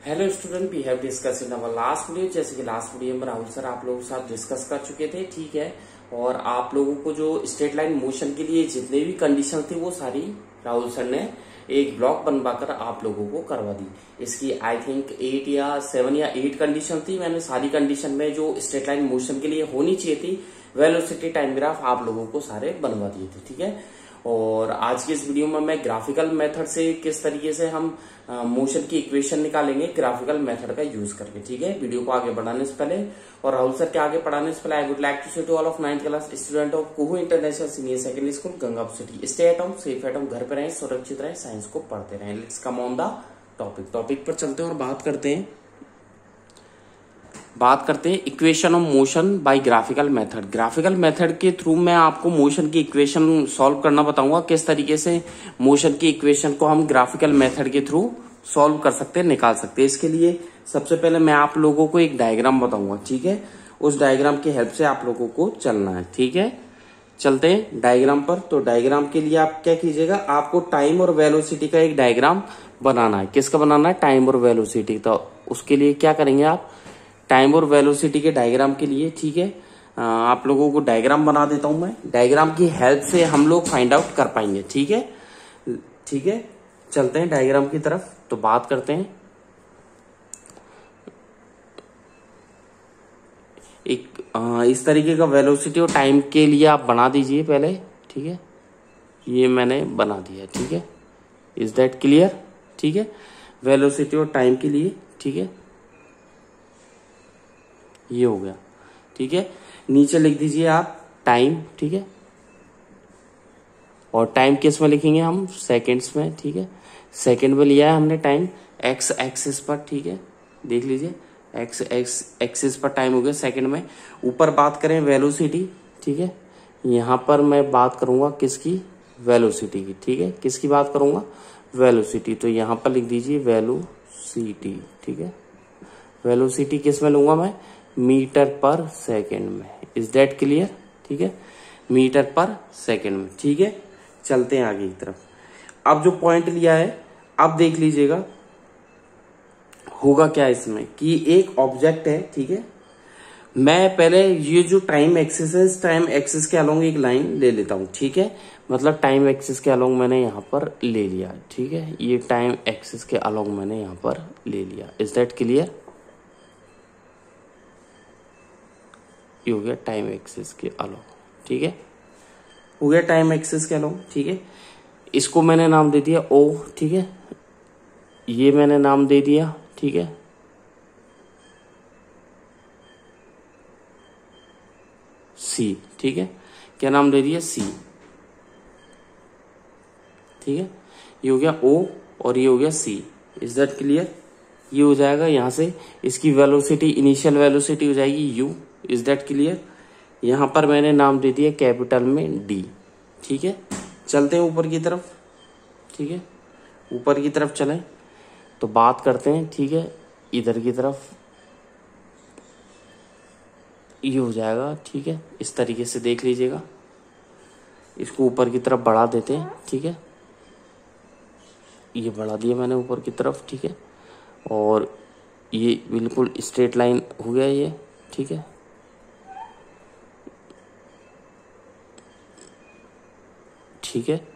Hello student, we have discuss in our last video. जैसे कि last video में Rahul sir आप लोगों के साथ डिस्कस कर चुके थे, ठीक है। और आप लोगों को जो स्ट्रेट लाइन मोशन के लिए जितने भी कंडीशन थी वो सारी राहुल सर ने एक ब्लॉक बनवाकर आप लोगों को करवा दी। इसकी आई थिंक 8 या 7 या 8 कंडीशन थी। मैंने सारी कंडीशन में जो स्ट्रेट लाइन मोशन के लिए होनी चाहिए थी वेलोसिटी टाइम ग्राफ आप लोगों को सारे बनवा दिए थे, ठीक है। और आज की इस वीडियो में मैं ग्राफिकल मेथड से किस तरीके से हम मोशन की इक्वेशन निकालेंगे ग्राफिकल मेथड का यूज करके, ठीक है। वीडियो को आगे बढ़ाने से पहले और राहुल सर के आगे पढ़ाने से पहले I would like to say to all of 9th class student of Kuhu international senior secondary school Gangapur city, stay at home, safe at home, घर पे रहें, सुरक्षित रहें, साइंस को पढ़ते रहें। Let's come on the topic पर चलते हैं और बात करते हैं equation of motion by graphical method. Graphical method के थ्रू मैं आपको मोशन की इक्वेशन सॉल्व करना बताऊंगा, किस तरीके से मोशन की इक्वेशन को हम ग्राफिकल मेथड के थ्रू सॉल्व कर सकते हैं, निकाल सकते हैं। इसके लिए सबसे पहले मैं आप लोगों को एक डायग्राम बताऊंगा, ठीक है। उस डायग्राम की हेल्प से आप लोगों को चलना है, ठीक है। चलते हैं डायग्राम पर। तो डायग्राम के लिए आप क्या कीजिएगा, आपको टाइम और वेलोसिटी का एक डायग्राम बनाना है। किसका बनाना है? टाइम और वेलोसिटी। तो उसके लिए क्या करेंगे आप, टाइम और वेलोसिटी के डायग्राम के लिए, ठीक है, आप लोगों को डायग्राम बना देता हूं मैं। डायग्राम की हेल्प से हम लोग फाइंड आउट कर पाएंगे, ठीक है। ठीक है, चलते हैं डायग्राम की तरफ। तो बात करते हैं एक इस तरीके का वेलोसिटी और टाइम के लिए आप बना दीजिए पहले, ठीक है। ये मैंने बना दिया, ठीक है। Is that clear? ठीक है, वेलोसिटी और टाइम के लिए, ठीक है, ये हो गया, ठीक है। नीचे लिख दीजिए आप टाइम, ठीक है। और टाइम किस में लिखेंगे हम? सेकंड्स में, ठीक है। सेकंड में लिया है हमने टाइम एक्स एक्सिस पर, ठीक है। देख लीजिए एक्स एक्सिस पर टाइम हो गया सेकंड में। ऊपर बात करें वेलोसिटी, ठीक है। यहां पर मैं बात करूंगा किसकी? वेलोसिटी की, ठीक है। किसकी बात करूंगा? वेलोसिटी। तो यहां पर लिख दीजिए वेलोसिटी, ठीक है। वेलोसिटी किस में लूंगा मैं? मीटर पर सेकेंड में। Is that clear? ठीक है, मीटर पर सेकेंड में, ठीक है। चलते हैं आगे की तरफ। अब जो पॉइंट लिया है, अब देख लीजिएगा होगा क्या इसमें कि एक ऑब्जेक्ट है, ठीक है। मैं पहले ये जो टाइम एक्सिस है, टाइम एक्सिस के अलोंग एक लाइन ले लेता हूं, ठीक है। मतलब टाइम एक्सिस के अलोंग मैंने यहां पर ले लिया, ठीक है। ये टाइम एक्सिस के अलोंग मैंने यहां पर ले लिया। Is that clear? ये हो गया टाइम एक्सिस के अलोंग, ठीक है। हो गया टाइम एक्सिस के अलोंग, ठीक है। इसको मैंने नाम दे दिया ओ, ठीक है। ये मैंने नाम दे दिया, ठीक है, सी, ठीक है। क्या नाम दे दिया? सी, ठीक है। ये हो गया ओ और ये हो गया सी। Is that clear? ये हो जाएगा यहां से, इसकी वेलोसिटी इनिशियल वेलोसिटी हो जाएगी यू। Is that clear? यहां पर मैंने नाम दे दिया कैपिटल में डी, ठीक है। चलते हैं ऊपर की तरफ, ठीक है। ऊपर की तरफ चलें तो बात करते हैं, ठीक है। इधर की तरफ ये हो जाएगा, ठीक है। इस तरीके से देख लीजिएगा, इसको ऊपर की तरफ बढ़ा देते हैं, ठीक है। ये बढ़ा दिया मैंने ऊपर की तरफ, ठीक है। और ये बिल्कुल स्ट्रेट लाइन हो गया ये, ठीक है। ठीक है,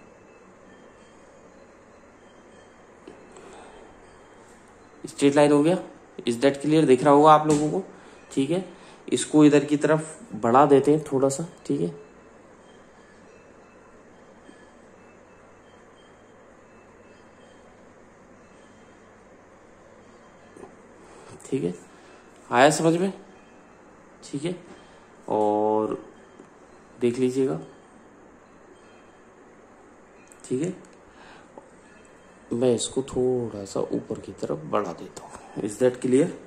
स्ट्रेट लाइन हो गया। Is that clear? दिख रहा होगा आप लोगों को, ठीक है। इसको इधर की तरफ बढ़ा देते हैं थोड़ा सा, ठीक है। ठीक है, आया समझ में? ठीक है, और देख लीजिएगा, ठीक है। मैं इसको थोड़ा सा ऊपर की तरफ बढ़ा देता हूँ। Is that clear?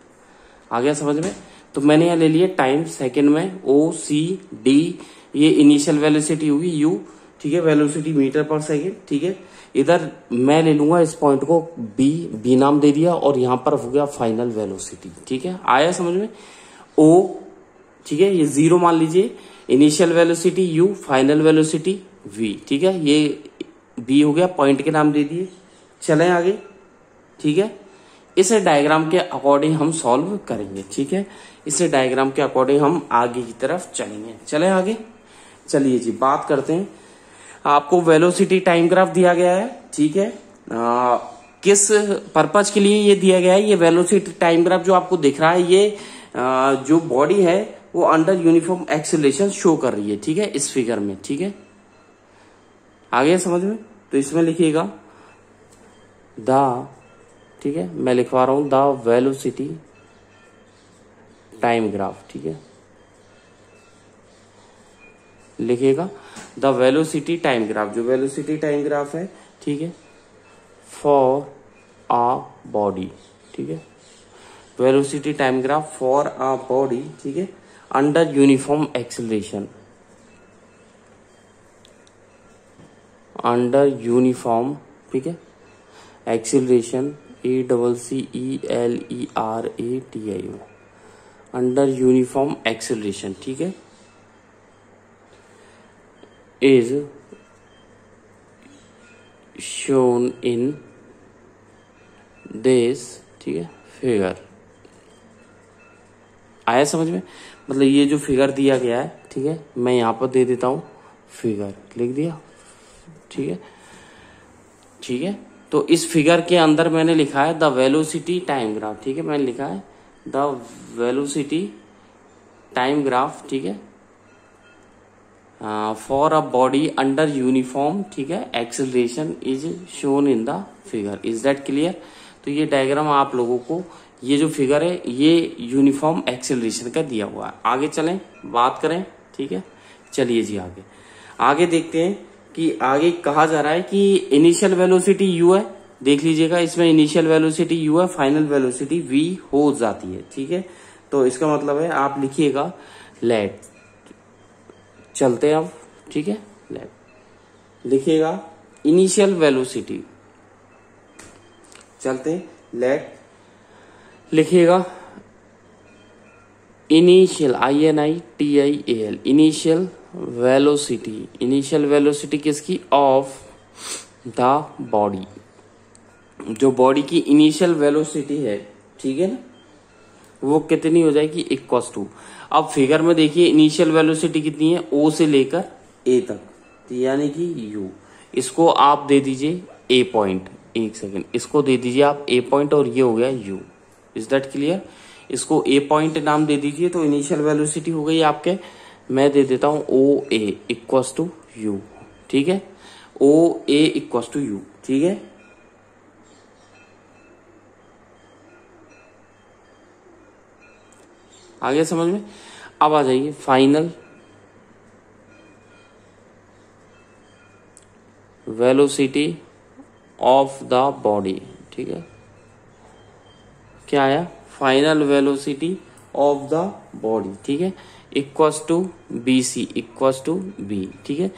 आ गया समझ में? तो मैंने यहाँ ले लिया टाइम सेकंड में ओ सी डी, ये इनिशियल वेलोसिटी होगी यू, ठीक है। वेलोसिटी मीटर पर सेकेंड, ठीक है। इधर मैं ले लूंगा इस पॉइंट को बी नाम दे दिया और यहां पर हो गया फाइनल वेलोसिटी, ठीक है। आया समझ में? ओ, ठीक है, ये 0 मान लीजिए, initial velocity u, final velocity v, ठीक है। ये बी हो गया, पॉइंट के नाम दे दिए। चलें आगे, ठीक है। इस डायग्राम के अकॉर्डिंग हम सॉल्व करेंगे, ठीक है। इस डायग्राम के अकॉर्डिंग हम आगे की तरफ चलेंगे। चले आगे, चलिए जी बात करते हैं। आपको वेलोसिटी टाइम ग्राफ दिया गया है, ठीक है। किस पर्पज के लिए ये दिया गया है? ये वेलोसिटी टाइम ग्राफ जो आपको दिख रहा है, ये जो बॉडी है वो अंडर यूनिफॉर्म एक्सेलरेशन शो कर रही है, ठीक है, इस फिगर में, ठीक है। आगे समझ में? तो इसमें लिखिएगा द, ठीक है, मैं लिखवा रहा हूं द वेलोसिटी टाइम ग्राफ, ठीक है, लिखिएगा द वेलोसिटी टाइम ग्राफ, जो वेलोसिटी टाइम ग्राफ है, ठीक है, फॉर अ बॉडी, ठीक है, velocity time graph for a body, ठीक है, under uniform acceleration, under uniform, ठीक है, acceleration, ACCELERATI, under uniform acceleration, ठीक है, इज shown in this, ठीक है, फिगर। आया समझ में? मतलब ये जो फिगर दिया गया है, ठीक है, मैं यहां पर दे देता हूं फिगर, लिख दिया, ठीक है, ठीक है। तो इस फिगर के अंदर मैंने लिखा है द वेलोसिटी टाइम ग्राफ, ठीक है, मैंने लिखा है द वेलोसिटी टाइम ग्राफ, ठीक है, for a body under uniform, ठीक है, acceleration is shown in the figure. Is that clear? तो ये डायग्राम आप लोगों को, ये जो फिगर है ये यूनिफॉर्म एक्सेलरेशन का दिया हुआ है। आगे चलें, बात करें, ठीक है। चलिए जी आगे आगे देखते हैं कि आगे कहा जा रहा है कि इनिशियल वेलोसिटी u है। देख लीजिएगा, इसमें इनिशियल वेलोसिटी u है, फाइनल वेलोसिटी v हो जाती है, ठीक है। तो इसका मतलब है आप लिखिएगा लेट, चलते हैं अब, ठीक है, लेट लिखिएगा इनिशियल वेलोसिटी, चलते हैं, लेट लिखिएगा initial, INITIAL, initial velocity, initial velocity किसकी? ऑफ द बॉडी, जो बॉडी की इनिशियल वेलोसिटी है, ठीक है ना, वो कितनी हो जाएगी? इक्वल टू, अब फिगर में देखिए इनिशियल वेलोसिटी कितनी है, O से लेकर A तक, यानी कि U। इसको आप दे दीजिए A पॉइंट, एक सेकेंड, इसको दे दीजिए आप A पॉइंट और ये हो गया U। Is that clear? इसको A पॉइंट नाम दे दीजिए, तो इनिशियल वेलोसिटी हो गई आपके, मैं दे देता हूं OA इक्वल टू U, ठीक है, OA इक्वल टू U, ठीक है। आगे समझ में? अब आ जाइए final velocity of the body, ठीक है, क्या आया? Final velocity of the body, ठीक है, इक्वल्स टू BC, इक्वल्स टू B, ठीक है।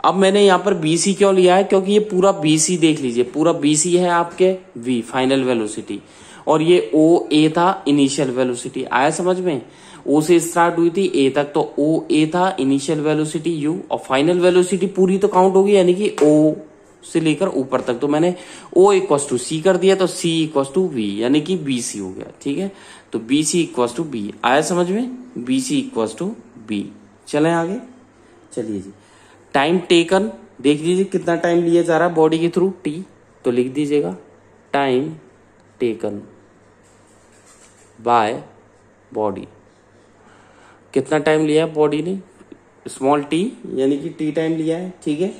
अब मैंने यहां पर BC क्यों लिया है? क्योंकि ये पूरा BC देख लीजिए, पूरा BC है आपके V फाइनल वेलोसिटी, और ये OA था इनिशियल वेलोसिटी। आया समझ में? O से स्टार्ट हुई थी A तक, तो OA था इनिशियल वेलोसिटी U, और फाइनल वेलोसिटी पूरी तो काउंट होगी, यानी कि O से लेकर ऊपर तक, तो मैंने O इक्वल टू C कर दिया, तो C इक्वल टू V, यानी कि BC हो गया, ठीक है। तो BC इक्वल टू B, आया समझ में? BC equal to B। चलें आगे, चलिए जी। टाइम टेकन देख लीजिए, कितना टाइम लिया जा रहा है बॉडी के थ्रू, T, तो लिख दीजिएगा टाइम टेकन बाय बॉडी। कितना टाइम लिया है बॉडी ने? स्मॉल t, यानी कि t टाइम लिया है, ठीक है।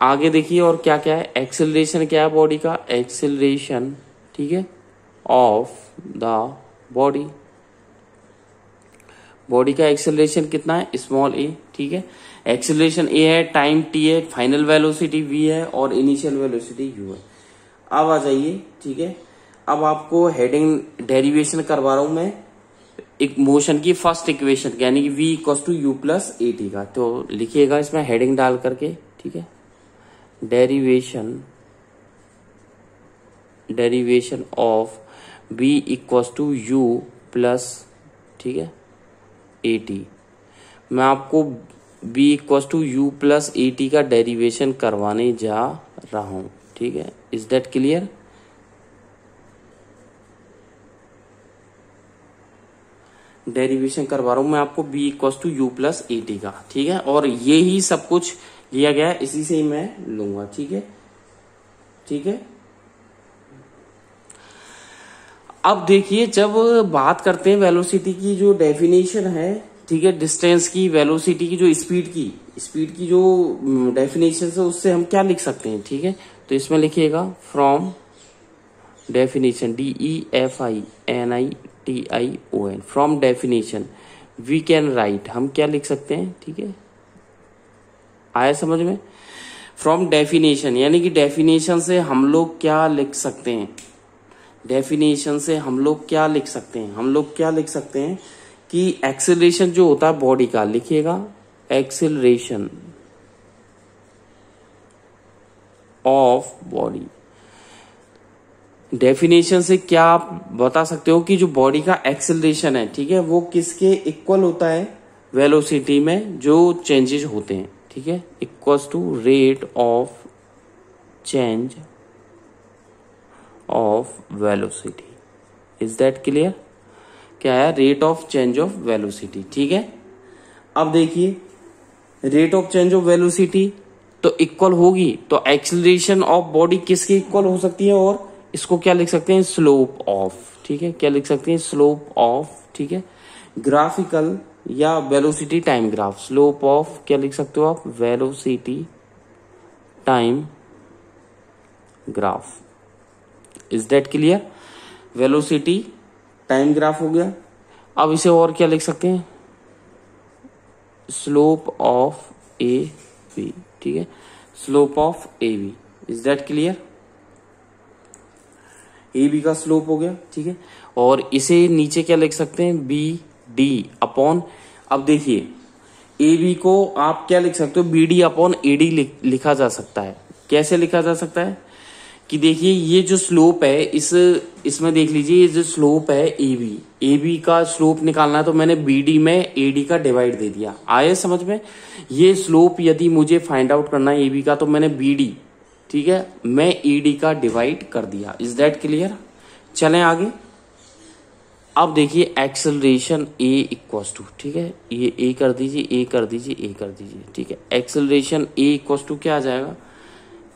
आगे देखिए और क्या क्या है, एक्सेलरेशन क्या है बॉडी का? एक्सेलरेशन, ठीक है, ऑफ द बॉडी, बॉडी का एक्सेलरेशन कितना है? स्मॉल a, ठीक है। एक्सेलरेशन a है, टाइम t है, फाइनल वेलोसिटी v है, और इनिशियल वेलोसिटी u है। अब आ जाइए, ठीक है। अब आपको हेडिंग डेरिवेशन करवा रहा हूं मैं एक मोशन की फर्स्ट इक्वेशन, यानी कि v equal to u plus A t का। तो लिखिएगा इसमें हेडिंग डाल करके, ठीक है, derivation of v equal to u plus, ठीक है, ए टी। मैं आपको v equal to u plus A t का डेरिवेशन करवाने जा रहा हूं, ठीक है। Is that clear? डेरिवेशन करवा रहा हूं मैं आपको b equal to you plus A t का, ठीक है। और ये ही सब कुछ लिया गया है, इसी से ही मैं लूंगा, ठीक है, ठीक है। अब देखिए, जब बात करते हैं वेलोसिटी की जो डेफिनेशन है, ठीक है, डिस्टेंस की, वेलोसिटी की, जो स्पीड की जो डेफिनेशन है, उससे हम क्या लिख सकते हैं, ठीक है। तो इसमें लिखिएगा from definition, DEFINITION, from definition we can write, हम क्या लिख सकते हैं, ठीक है, आया समझ में। फ्रॉम डेफिनेशन यानी कि डेफिनेशन से हम लोग क्या लिख सकते हैं, डेफिनेशन से हम लोग क्या लिख सकते हैं, हम लोग क्या लिख सकते हैं कि एक्सेलरेशन जो होता है बॉडी का, लिखिएगा एक्सेलरेशन ऑफ बॉडी। डेफिनेशन से क्या आप बता सकते हो कि जो बॉडी का एक्सेलरेशन है, ठीक है, वो किसके इक्वल होता है, वेलोसिटी में जो चेंजेस होते हैं, ठीक है, equals to rate of change of velocity. Is that clear? क्या है, rate of change of velocity, ठीक है। अब देखिए, rate of change of velocity तो इक्वल होगी, तो एक्सेलरेशन ऑफ बॉडी किसके इक्वल हो सकती है, और इसको क्या लिख सकते हैं, स्लोप ऑफ, ठीक है, क्या लिख सकते हैं, स्लोप ऑफ, ठीक है। ग्राफिकल या velocity time graph, slope of क्या लिख सकते हो आप, velocity time graph. Is that clear? Velocity time graph हो गया। अब इसे और क्या लिख सकते हैं, स्लोप ऑफ ए बी, ठीक है, slope of A B. Is that clear? A B का स्लोप हो गया, ठीक है। और इसे नीचे क्या लिख सकते हैं, बी डी अपॉन, अब देखिए ए बी को आप क्या लिख सकते हो, B D upon A D लिखा जा सकता है। कैसे लिखा जा सकता है कि देखिए, ये जो स्लोप है, इसमें देख लीजिए, ये जो स्लोप है ए बी का स्लोप निकालना है, तो मैंने बी डी में ए डी का डिवाइड दे दिया। आए समझ में? ये स्लोप यदि मुझे फाइंड आउट करना है ए बी का, तो मैंने बी डी, ठीक है, मैं ई डी का डिवाइड कर दिया। Is that clear? चलें आगे। अब देखिए, एक्सेलरेशन ए इक्वल्स टू, ठीक है, ये ए कर दीजिए, ए कर दीजिए, ए कर दीजिए, ठीक है। एक्सेलरेशन ए इक्वल्स टू क्या आ जाएगा,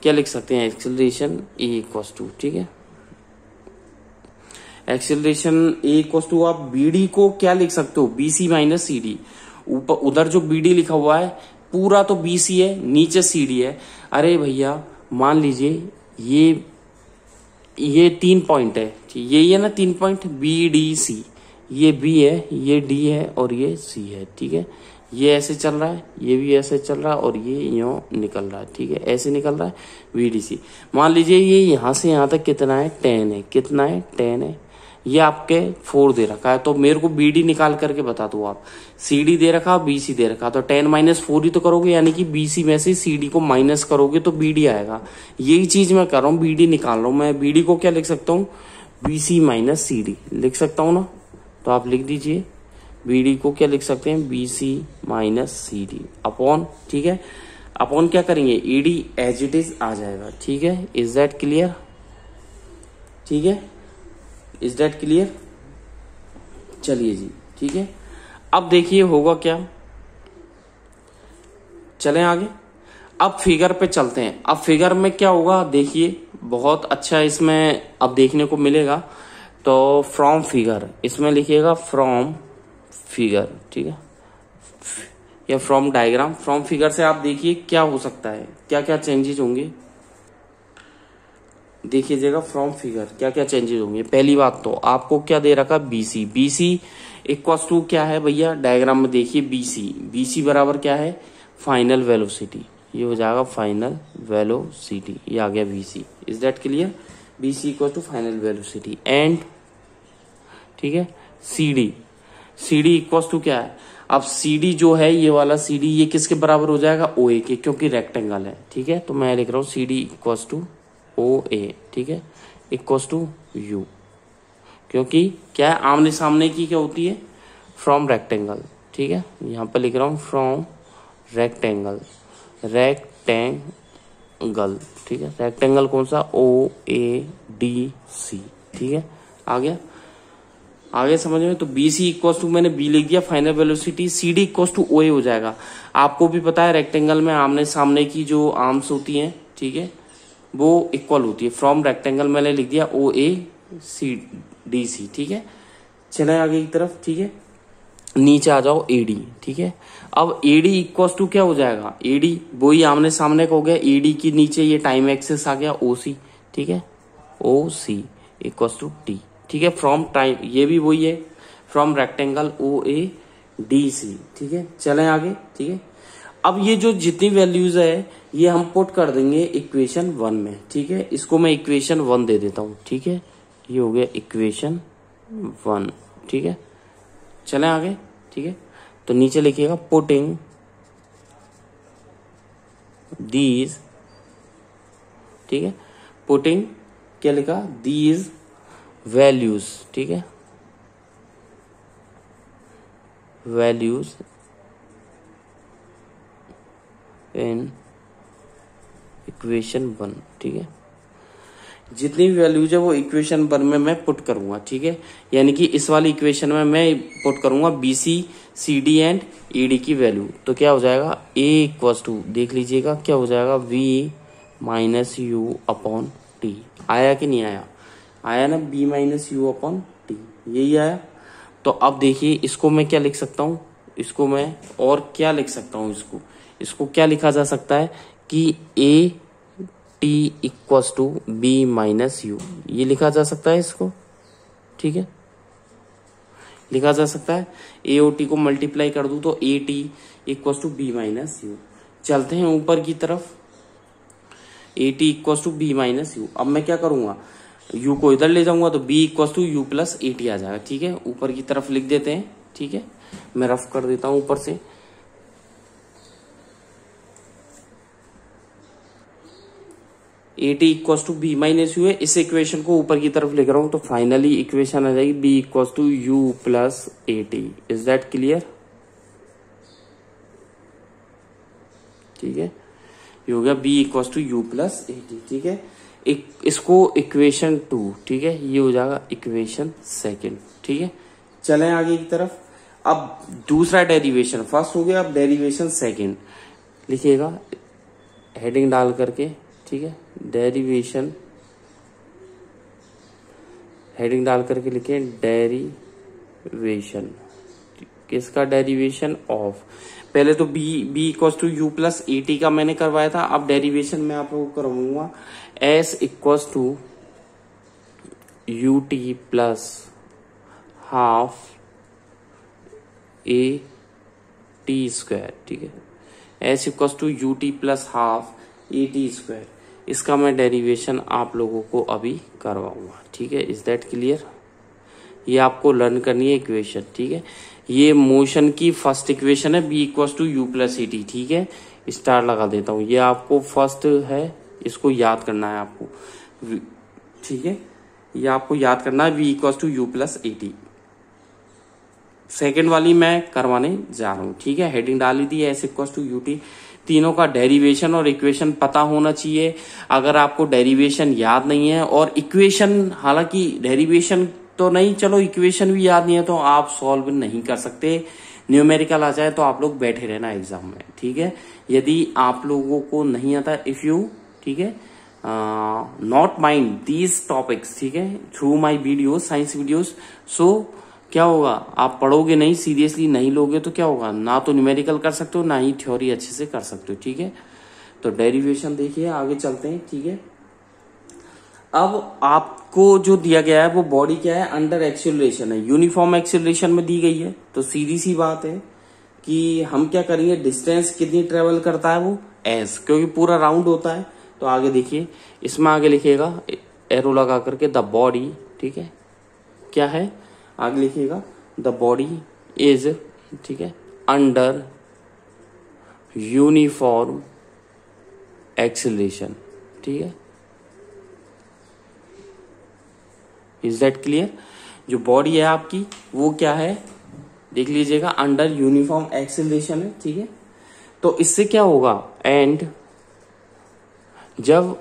क्या लिख सकते हैं, एक्सेलरेशन ए इक्वल्स टू, ठीक है, एक्सेलरेशन ए इक्वल्स टू, आप बीडी को क्या लिख सकते हो, बीसी माइनस सी डी। ऊपर उधर जो बीडी लिखा हुआ है पूरा तो बीसी है, नीचे सी डी है। अरे भैया, मान लीजिए ये 3 पॉइंट है, यही है ना 3 पॉइंट, बी डी सी, ये बी है, ये डी है और ये सी है, ठीक है। ये ऐसे चल रहा है, ये भी ऐसे चल रहा है और ये यूं निकल रहा है, ठीक है, ऐसे निकल रहा है बीडीसी। मान लीजिए ये यहां से यहां तक कितना है, 10 है, कितना है, 10 है। ये आपके 4 दे रखा है, तो मेरे को बीडी निकाल करके बता दो आप। सीडी दे रखा, बीसी दे रखा, तो 10 माइनस 4 ही तो करोगे, यानी कि बीसी में से सीडी को माइनस करोगे तो बीडी आएगा। यही चीज मैं कर रहा हूँ, बीडी निकाल रहा हूँ मैं। बीडी को क्या लिख सकता हूँ, बीसी माइनस सीडी लिख सकता हूँ ना, तो आप लिख दीजिए बीडी को क्या लिख सकते हैं, बीसी माइनस सीडी अपॉन, ठीक है, अपॉन क्या करेंगे, ईडी एज इट इज आ जाएगा, ठीक है। Is that clear? ठीक है, इज दैट क्लियर? चलिए जी, ठीक है। अब देखिए होगा क्या, चलें आगे। अब फिगर पे चलते हैं। अब फिगर में क्या होगा, देखिए बहुत अच्छा इसमें अब देखने को मिलेगा। तो फ्रॉम फिगर, इसमें लिखिएगा फ्रॉम फिगर, ठीक है, या फ्रॉम डायग्राम। फ्रॉम फिगर से आप देखिए क्या हो सकता है, क्या क्या चेंजेस होंगे, देखिएगा फ्रॉम फिगर क्या क्या चेंजेस होंगे। पहली बात तो आपको क्या दे रखा, बीसी, बीसी इक्वल्स टू क्या है भैया, डायग्राम में देखिए बीसी, बीसी बराबर क्या है, फाइनल वेलोसिटी, ये हो जाएगा फाइनल वेलोसिटी, ये आ गया BC. Is that clear? BC equal to final velocity and, ठीक है, सीडी, सीडी इक्वल्स टू क्या है, अब सीडी जो है ये वाला सीडी, ये किसके बराबर हो जाएगा, ओ ए के, क्योंकि रेक्टेंगल है, ठीक है। तो मैं लिख रहा हूं CD equals to O A, ठीक है, इक्वल्स टू यू, क्योंकि क्या है, आमने सामने की क्या होती है, फ्रॉम रेक्टेंगल, ठीक है। यहां पर लिख रहा हूं फ्रॉम रेक्टेंगल, रेक्टेंगल, ठीक है, रेक्टेंगल कौन सा, ओ ए डी सी, ठीक है, आ गया। आगे समझ में? तो बी सी इक्वल टू, मैंने बी लिख दिया, final velocity C D equal to O A हो जाएगा। आपको भी पता है रेक्टेंगल में आमने सामने की जो आर्म्स होती हैं, ठीक है, वो इक्वल होती है। फ्रॉम रेक्टेंगल मैंने लिख दिया ओ ए सी डी सी, ठीक है। चले आगे की तरफ, ठीक है, नीचे आ जाओ एडी, ठीक है। अब एडी इक्वल टू क्या हो जाएगा, एडी वही आमने सामने का हो गया, एडी की नीचे ये टाइम एक्सिस आ गया ओ सी, ठीक है, O C equal to t, ठीक है। फ्रॉम टाइम, ये भी वही है, from rectangle O A D C, ठीक है। चलें आगे, ठीक है। अब ये जो जितनी वैल्यूज है ये हम पुट कर देंगे इक्वेशन 1 में, ठीक है। इसको मैं इक्वेशन 1 दे देता हूं, ठीक है। ये हो गया इक्वेशन 1, ठीक है। चलें आगे, ठीक है। तो नीचे लिखिएगा पुटिंग दीज, ठीक है, पुटिंग क्या लिखा, दीज वैल्यूज, ठीक है, वैल्यूज इन इक्वेशन 1, ठीक है। जितनी भी वैल्यूज है वो इक्वेशन 1 में मैं पुट करूंगा, ठीक है। यानी कि इस वाली इक्वेशन में मैं पुट करूंगा B C C D and E D की वैल्यू। तो क्या हो जाएगा, ए इक्वल्स टू, देख लीजिएगा क्या हो जाएगा, v minus u upon t. आया कि नहीं आया, आया ना, b minus u upon t, यही आया। तो अब देखिए इसको मैं क्या लिख सकता हूं, इसको मैं और क्या लिख सकता हूं, इसको क्या लिखा जा सकता है कि a t equals to b minus u, ये लिखा जा सकता है इसको, ठीक है, लिखा जा सकता है। ए ओ टी को मल्टीप्लाई कर दूं तो a t equals to b minus u. चलते हैं ऊपर की तरफ, a t equals to b minus u. अब मैं क्या करूंगा, यू को इधर ले जाऊंगा तो B equals to you plus A T आ जाएगा, ठीक है। ऊपर की तरफ लिख देते हैं, ठीक है, मैं रफ कर देता हूं ऊपर से। A t equals to b minus u है, इस इक्वेशन को ऊपर की तरफ लिख रहा हूं तो फाइनली इक्वेशन आ जाएगी b equals to you plus A t. Is that clear, ठीक है। ये हो गया b equals to you plus A t, ठीक है। इसको इक्वेशन 2, ठीक है, ये हो जाएगा इक्वेशन 2, ठीक है। चलें आगे की तरफ। अब दूसरा डेरिवेशन, फर्स्ट हो गया, अब डेरिवेशन 2 लिखिएगा हेडिंग डाल करके, ठीक है। डेरिवेशन हेडिंग डाल करके लिखे डेरिवेशन, किसका डेरिवेशन ऑफ, पहले तो B equals to you plus A t का मैंने करवाया था। अब डेरिवेशन में आप लोगों को करवाऊंगा s equals to u t plus half a t square, ठीक है। S equals to u t plus half a t square, इसका मैं डेरिवेशन आप लोगों को अभी करवाऊंगा, ठीक है। इज दैट क्लियर, ये आपको लर्न करनी है इक्वेशन, ठीक है। ये मोशन की फर्स्ट इक्वेशन है b equals to you plus A t, ठीक है। स्टार लगा देता हूं, ये आपको फर्स्ट है, इसको याद करना है आपको, ठीक है। ये आपको याद करना है b equals to you plus A t. Second वाली मैं करवाने जा रहा हूं, ठीक है। हेडिंग डाली थी s equals to u t. तीनों का डेरिवेशन और इक्वेशन पता होना चाहिए। अगर आपको डेरिवेशन याद नहीं है और इक्वेशन, हालांकि डेरिवेशन तो नहीं, चलो इक्वेशन भी याद नहीं है तो आप सॉल्व नहीं कर सकते। न्यूमेरिकल आ जाए तो आप लोग बैठे रहना एग्जाम में, ठीक है। यदि आप लोगों को नहीं आता, इफ यू, ठीक है, नॉट माइंड दीज टॉपिक्स, ठीक है, through my videos, science videos, so क्या होगा, आप पढ़ोगे नहीं, सीरियसली नहीं लोगे तो क्या होगा, ना तो न्यूमेरिकल कर सकते हो ना ही थ्योरी अच्छे से कर सकते हो, ठीक है। तो डेरिवेशन देखिए, आगे चलते हैं, ठीक है। अब आपको जो दिया गया है वो बॉडी क्या है, अंडर एक्सीलरेशन है, यूनिफॉर्म एक्सीलरेशन में दी गई है। तो सीधी सी बात है कि हम क्या करेंगे, डिस्टेंस कितनी ट्रेवल करता है वो एस, क्योंकि पूरा राउंड होता है। तो आगे देखिए, इसमें आगे लिखिएगा एरो लगा करके द बॉडी, ठीक है, क्या है, आगे लिखिएगा द बॉडी इज, ठीक है, अंडर यूनिफॉर्म एक्सीलरेशन, ठीक है। इज दैट क्लियर, जो बॉडी है आपकी वो क्या है, देख लीजिएगा, अंडर यूनिफॉर्म एक्सीलरेशन है, ठीक है। तो इससे क्या होगा, एंड जब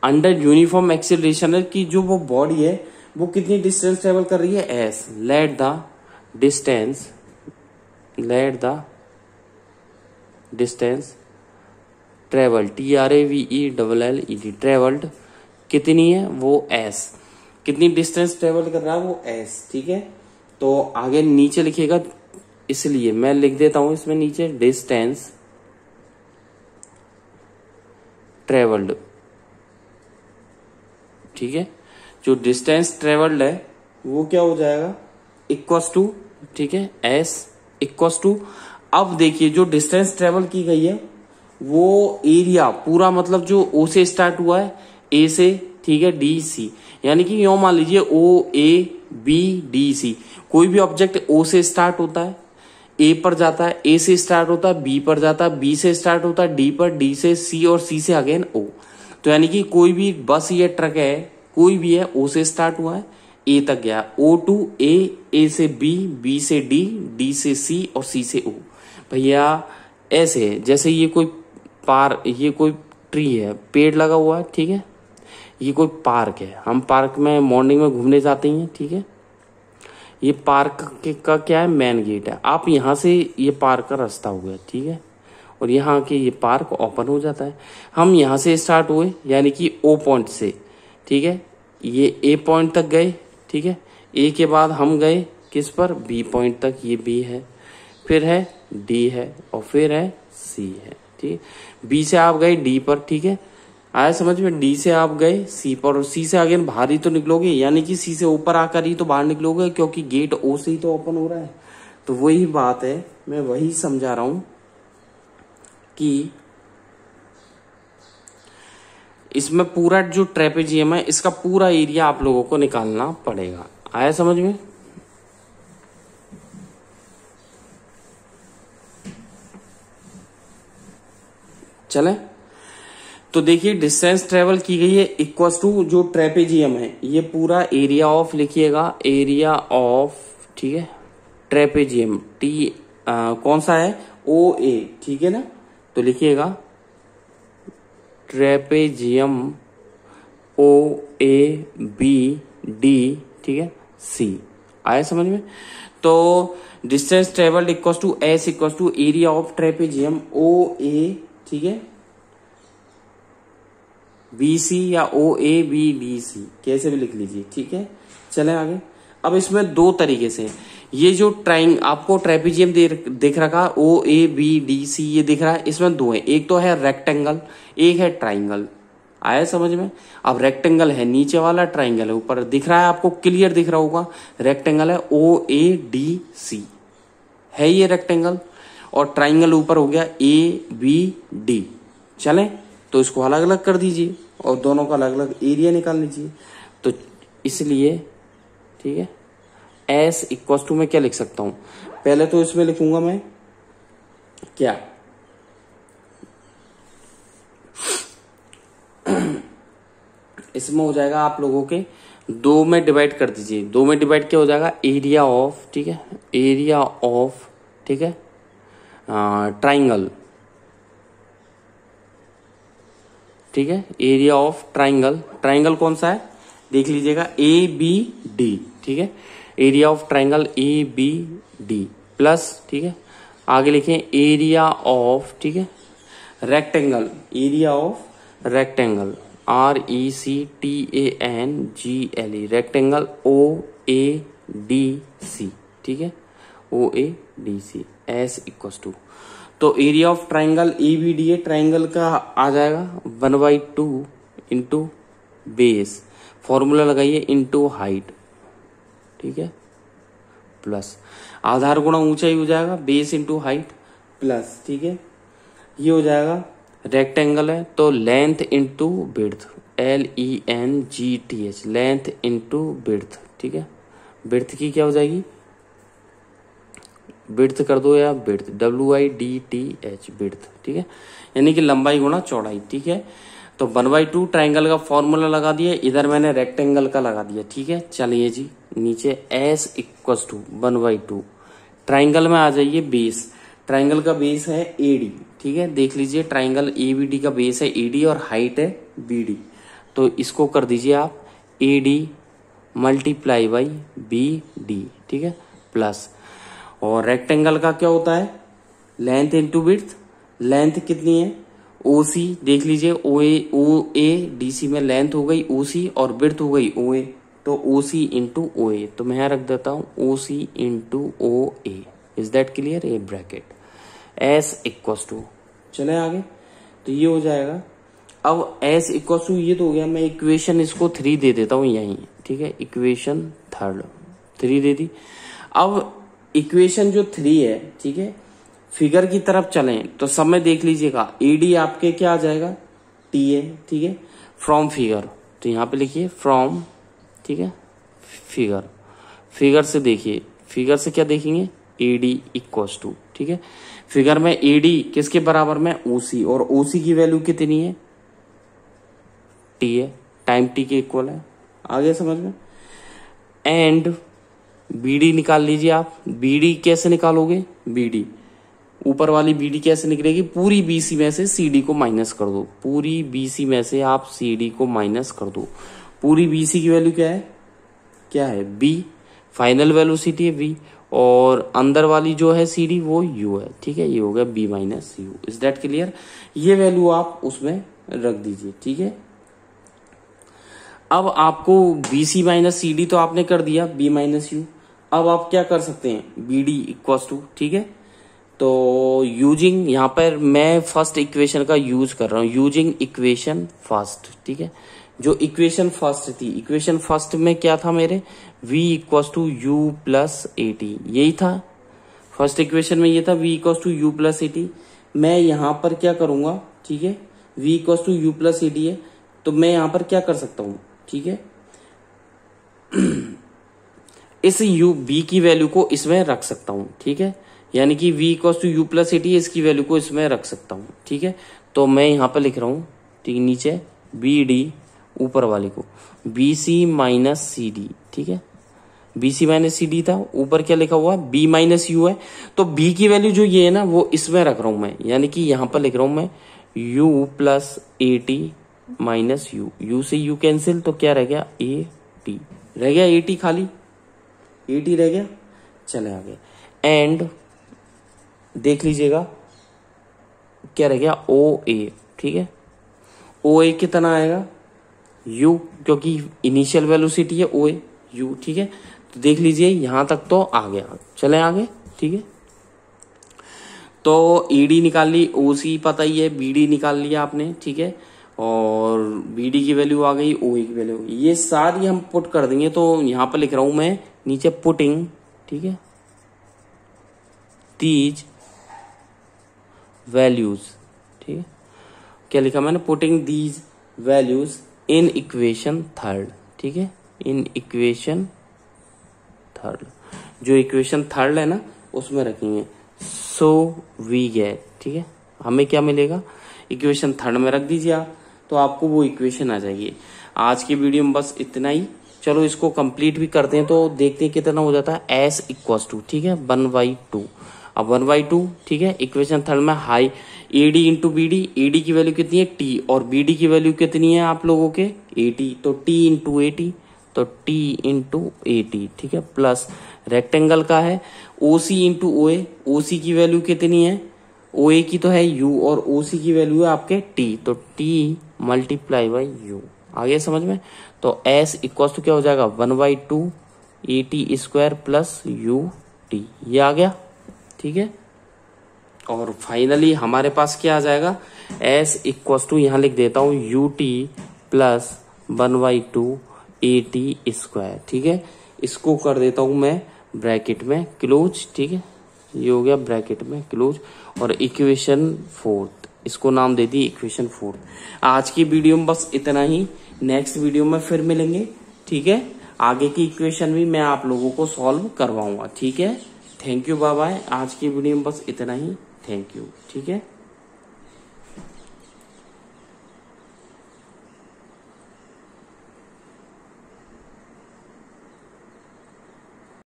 अंडर यूनिफॉर्म एक्सीलरेशन है कि जो वो बॉडी है वो कितनी डिस्टेंस ट्रेवल कर रही है, S. Let the distance travel, TRAVELLED, travelled कितनी है, वो एस। कितनी डिस्टेंस ट्रेवल कर रहा है, वो एस। ठीक है, तो आगे नीचे लिखिएगा, इसलिए मैं लिख देता हूं इसमें नीचे डिस्टेंस ट्रेवल्ड। ठीक है, जो डिस्टेंस ट्रेवल्ड है वो क्या हो जाएगा, इक्वस टू, ठीक है, एस इक्वस टू। अब देखिए जो डिस्टेंस ट्रेवल की गई है वो एरिया पूरा, मतलब जो ओ से स्टार्ट हुआ है, ए से, ठीक है, डी सी, यानी कि यो मान लीजिए ओ ए बी डी सी, कोई भी ऑब्जेक्ट ओ से स्टार्ट होता है, ए पर जाता है, ए से स्टार्ट होता है, बी पर जाता है, बी से स्टार्ट होता है, डी पर, डी से सी, और सी से अगेन ओ। तो यानी कि कोई भी बस या ट्रक है, कोई भी है, ओ से स्टार्ट हुआ है, ए तक गया, ओ टू ए, ए से बी, बी से डी, डी से सी, और सी से ओ। भैया ऐसे है जैसे ये कोई ट्री है, पेड़ लगा हुआ है, ठीक है, ये कोई पार्क है, हम पार्क में मॉर्निंग में घूमने जाते हैं, ठीक है, ये पार्क का क्या है, मेन गेट है। आप यहाँ से, ये पार्क का रास्ता हो गया, ठीक है, और यहाँ के ये पार्क ओपन हो जाता है। हम यहाँ से स्टार्ट हुए, यानी कि ओ पॉइंट से, ठीक है, ये ए पॉइंट तक गए, ठीक है, ए के बाद हम गए किस पर, बी पॉइंट तक, ये बी है, फिर है डी है, और फिर है सी है, ठीक। बी से आप गए डी पर, ठीक है, आया समझ में, डी से आप गए सी पर, और सी से आगे बाहर ही तो निकलोगे, यानी कि सी से ऊपर आकर ही तो बाहर निकलोगे, क्योंकि गेट ओ से ही तो ओपन हो रहा है। तो वही बात है, मैं वही समझा रहा हूं कि इसमें पूरा जो ट्रेपेजियम है, इसका पूरा एरिया आप लोगों को निकालना पड़ेगा। आया समझ में? चले, तो देखिए डिस्टेंस ट्रेवल की गई है इक्वल टू जो ट्रेपेजियम है, ये पूरा एरिया ऑफ लिखिएगा, एरिया ऑफ, ठीक है, ट्रेपेजियम, कौन सा है, ओ ए, ठीक है ना, तो लिखिएगा trapezium O A B D, ठीक है, सी। आया समझ में? तो distance travelled equal to S equal to area of trapezium O A, ठीक है, बी सी, या ओ ए बी डी सी, कैसे भी लिख लीजिए, ठीक है। चले आगे। अब इसमें दो तरीके से, ये जो आपको ट्रेपेजियम दिख रखा, ओ ए बी डी सी, ये दिख रहा है, इसमें दो है, एक तो है रेक्टेंगल, एक है ट्राइंगल। आया समझ में? अब रेक्टेंगल है नीचे वाला, ट्राइंगल है ऊपर, दिख रहा है आपको, क्लियर दिख रहा होगा। रेक्टेंगल है ओ ए डी सी, है ये रेक्टेंगल, और ट्राइंगल ऊपर हो गया ए बी डी। चले, तो इसको अलग अलग कर दीजिए और दोनों का अलग अलग एरिया निकाल लीजिए। तो इसलिए, ठीक है, एस इक्वल टू में क्या लिख सकता हूं, पहले तो इसमें लिखूंगा मैं क्या, इसमें हो जाएगा आप लोगों के दो में डिवाइड कर दीजिए, दो में डिवाइड क्या हो जाएगा, एरिया ऑफ, ठीक है, एरिया ऑफ, ठीक है, ट्राइंगल, ठीक है, एरिया ऑफ ट्राइंगल। ट्राइंगल कौन सा है देख लीजिएगा, ए बी डी, ठीक है, area of triangle A B D plus, ठीक है, आगे लिखें एरिया ऑफ, ठीक है, rectangle, area of rectangle, RECTANGLE, rectangle O A D C, ठीक है, O A D C, S equal to, तो एरिया ऑफ ट्राइंगल ABD है, ट्राइंगल का आ जाएगा 1/2 इंटू बेस, फॉर्मूला लगाइए, इंटू हाइट, ठीक है, प्लस आधार गुणा ऊंचाई हो जाएगा, बेस इंटू हाइट प्लस, ठीक है, ये हो जाएगा रेक्टेंगल है तो length into width, LENGTH, length into width, ठीक है, विड्थ की क्या हो जाएगी, विड्थ कर दो या विड्थ, WIDTH, विड्थ, ठीक है, यानी कि लंबाई गुणा चौड़ाई, ठीक है। तो 1/2 ट्राइंगल का फॉर्मूला लगा दिया, इधर मैंने रेक्टेंगल का लगा दिया, ठीक है। चलिए जी, नीचे S इक्वल टू 1/2, ट्राइंगल में आ जाइए बेस, ट्राइंगल का बेस है AD, ठीक है, देख लीजिए ट्राइंगल ABD का बेस है AD और हाइट है BD, तो इसको कर दीजिए आप AD multiply by B D, ठीक है, प्लस, और रेक्टेंगल का क्या होता है, लेंथ इंटू विड्थ, लेंथ कितनी है ओ सी, देख लीजिए ओ ए डी सी में लेंथ हो गई ओ सी और विड्थ हो गई ओ ए, तो ओ सी इंटू ओ ए, तो मैं यहां रख देता हूं O C into O A, is that clear, a bracket S equals to, चले आगे, तो ये हो जाएगा। अब एस इक्वस टू ये तो हो गया, मैं इक्वेशन इसको 3 दे देता हूं यहीं, ठीक है, इक्वेशन थर्ड 3 दे दी। अब इक्वेशन जो 3 है, ठीक है, फिगर की तरफ चलें तो सब में देख लीजिएगा, एडी आपके क्या आ जाएगा, टी है, ठीक है, फ्रॉम फिगर, तो यहां पे लिखिए फ्रॉम, ठीक है, फिगर, फिगर से देखिए, फिगर से क्या देखेंगे, एडी इक्वस टू, ठीक है, फिगर में एडी किसके बराबर में, ओसी, और ओसी की वैल्यू कितनी है, टी है, टाइम टी के इक्वल है, आगे समझ में। एंड बीडी निकाल लीजिए आप, बीडी कैसे निकालोगे, बीडी ऊपर वाली बीडी कैसे निकलेगी, पूरी बीसी में से सीडी को माइनस कर दो, पूरी बीसी में से आप सीडी को माइनस कर दो, पूरी बीसी की वैल्यू क्या है बी, फाइनल वेलोसिटी है वी, और अंदर वाली जो है सीडी वो यू है, ठीक है, ये हो गया b minus u, is that clear. ये वैल्यू आप उसमें रख दीजिए, ठीक है। अब आपको बीसी माइनस सीडी तो आपने कर दिया, बी माइनस यू, अब आप क्या कर सकते हैं, बीडी इक्वस टू, ठीक है, तो यूजिंग, यहां पर मैं फर्स्ट इक्वेशन का यूज कर रहा हूं, यूजिंग इक्वेशन फर्स्ट, ठीक है, जो इक्वेशन फर्स्ट थी, इक्वेशन फर्स्ट में क्या था मेरे, v equals to you plus A t, यही था फर्स्ट इक्वेशन में, ये था v equals to you plus A t. मैं यहां पर क्या करूंगा, ठीक है, v equals to you plus A t है, तो मैं यहां पर क्या कर सकता हूं, ठीक है, इस u b की वैल्यू को इसमें रख सकता हूं, ठीक है, यानी कि v equals to you plus A T, इसकी वैल्यू को इसमें रख सकता हूं, ठीक है, तो मैं यहां पर लिख रहा हूं, ठीक, नीचे बी डी, ऊपर वाले को B C minus C D, ठीक है, B C minus C D था, ऊपर क्या लिखा हुआ, बी माइनस यू है, तो बी की वैल्यू जो ये है ना वो इसमें रख रहा हूं मैं, यानी कि यहां पर लिख रहा हूं मैं you plus A T minus you, you से यू कैंसिल, तो क्या रह गया, ए टी रह गया, ए टी खाली, ए टी रह गया, चले आगे। एंड देख लीजिएगा क्या रह गया, ओ ए, ठीक है, ओ ए कितना आएगा, u, क्योंकि इनिशियल वेलोसिटी है ओ ए यू, ठीक है, तो देख लीजिए यहां तक तो आ गया, चले आगे, ठीक है, तो ईडी निकाल ली, ओसी पता ही है, बीडी निकाल लिया आपने, ठीक है, और बीडी की वैल्यू आ गई, ओ ए की वैल्यू, ये सारी हम पुट कर देंगे, तो यहां पर लिख रहा हूं मैं नीचे पुटिंग, ठीक है, दीज वैल्यूज, ठीक है, क्या लिखा मैंने, putting these values in equation third, ठीक है, इन इक्वेशन थर्ड, जो इक्वेशन थर्ड है ना उसमें रखेंगे, सो वी गेट, ठीक है, हमें क्या मिलेगा, इक्वेशन थर्ड में रख दीजिए आप, तो आपको वो इक्वेशन आ जाएगी। आज की वीडियो में बस इतना ही, चलो इसको कंप्लीट भी करते हैं, तो देखते हैं कितना हो जाता है, एस इक्वस टू, ठीक है, 1/2, अब 1/2, ठीक है, इक्वेशन थर्ड में हाई एडी इंटू बीडी, एडी की वैल्यू कितनी है टी, और बीडी की वैल्यू कितनी है आप लोगों के, एटी, तो टी इंटू एटी, तो टी इंटू एटी, ठीक है, प्लस रेक्टेंगल का है ओसी इंटू ओ ए, ओसी की वैल्यू कितनी है, ओ ए की तो है यू, और ओसी की वैल्यू है आपके टी, तो टी मल्टीप्लाई बाई यू, आगे समझ में, तो एस इक्वल टू क्या हो जाएगा, 1/2 ए t square plus U T, ये आ गया, ठीक है, और फाइनली हमारे पास क्या आ जाएगा, एस इक्वस टू यहां लिख देता हूं you t plus 1/2 A t square, ठीक है, इसको कर देता हूं मैं ब्रैकेट में क्लोज, ठीक है, ये हो गया ब्रैकेट में क्लोज, और इक्वेशन फोर्थ, इसको नाम दे दी इक्वेशन फोर्थ। आज की वीडियो में बस इतना ही, नेक्स्ट वीडियो में फिर मिलेंगे, ठीक है, आगे की इक्वेशन भी मैं आप लोगों को सॉल्व करवाऊंगा, ठीक है, थैंक यू, बाय बाय, आज की वीडियो में बस इतना ही, थैंक यू, ठीक है।